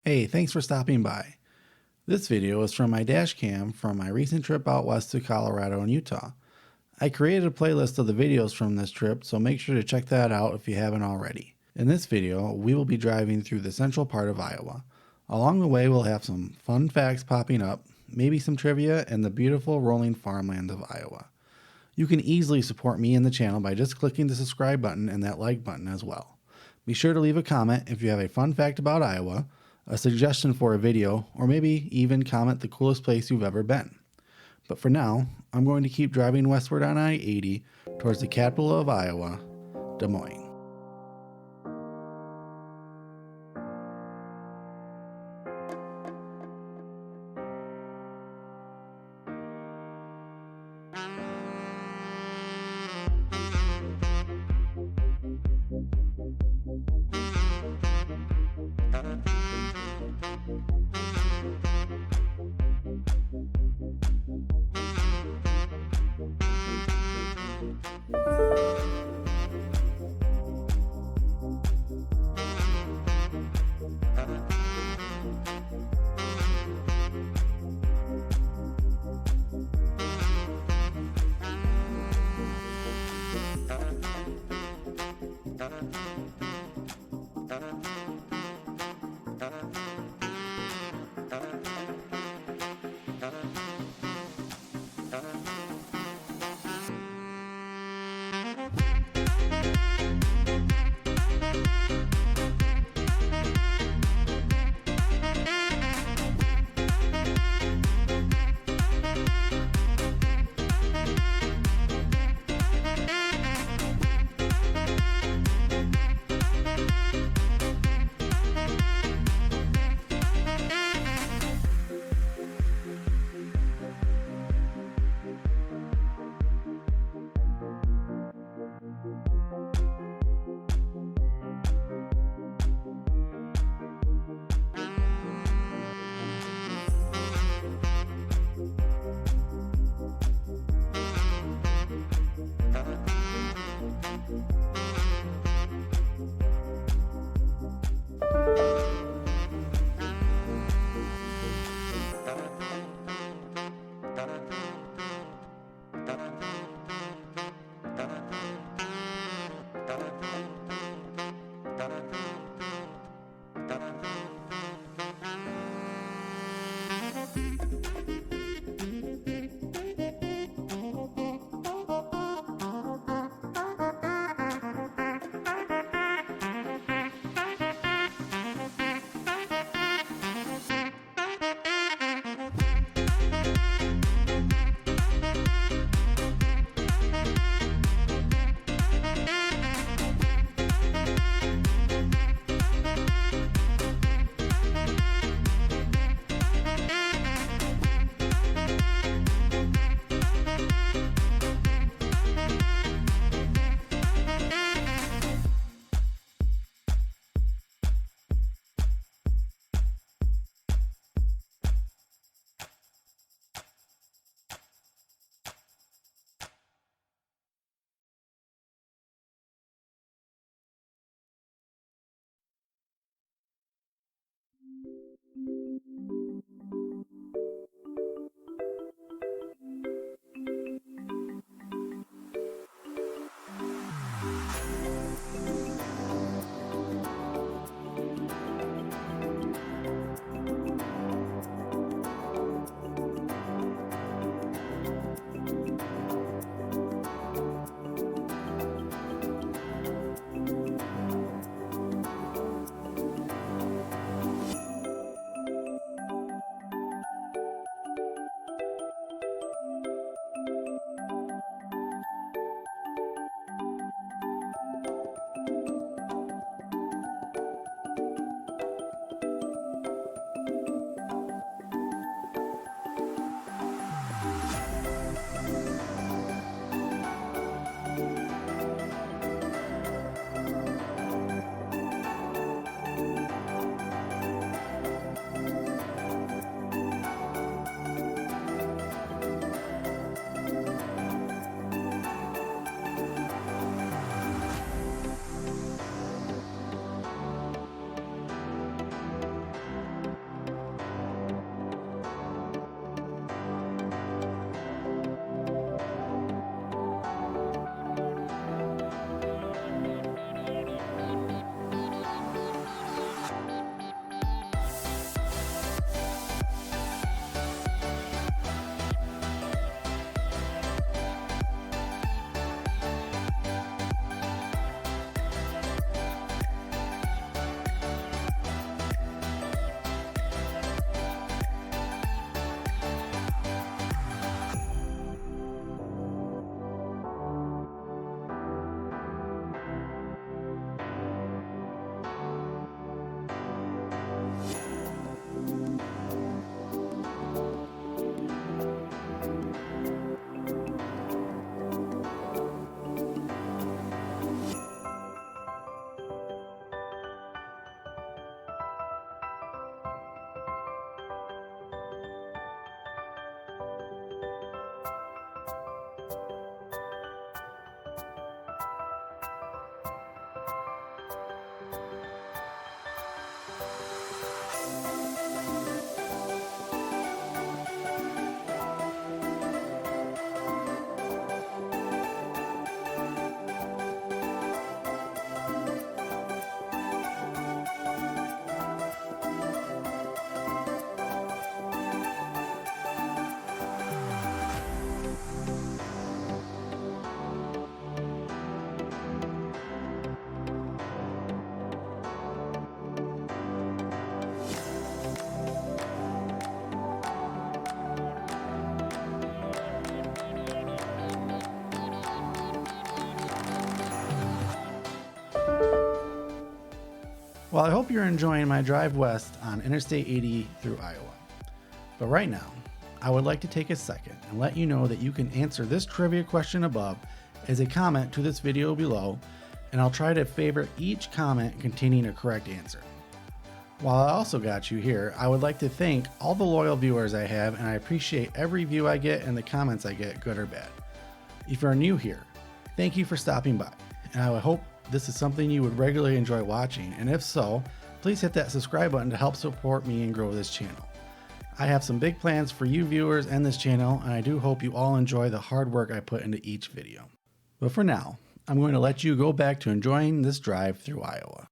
Hey, thanks for stopping by. This video is from my dash cam from my recent trip out west to Colorado and Utah. I created a playlist of the videos from this trip, so make sure to check that out if you haven't already. In this video, we will be driving through the central part of Iowa. Along the way, we'll have some fun facts popping up, maybe some trivia, and the beautiful rolling farmland of Iowa. You can easily support me and the channel by just clicking the subscribe button and that like button as well. Be sure to leave a comment if you have a fun fact about Iowa, a suggestion for a video, or maybe even comment the coolest place you've ever been. But for now, I'm going to keep driving westward on I-80 towards the capital of Iowa, Des Moines. Well, I hope you're enjoying my drive west on Interstate 80 through Iowa. But right now, I would like to take a second and let you know that you can answer this trivia question above as a comment to this video below, and I'll try to favorite each comment containing a correct answer. While I also got you here, I would like to thank all the loyal viewers I have, and I appreciate every view I get and the comments I get, good or bad. If you're new here, thank you for stopping by, and I would hope this is something you would regularly enjoy watching, and if so, please hit that subscribe button to help support me and grow this channel. I have some big plans for you viewers and this channel, and I do hope you all enjoy the hard work I put into each video. But for now, I'm going to let you go back to enjoying this drive through Iowa.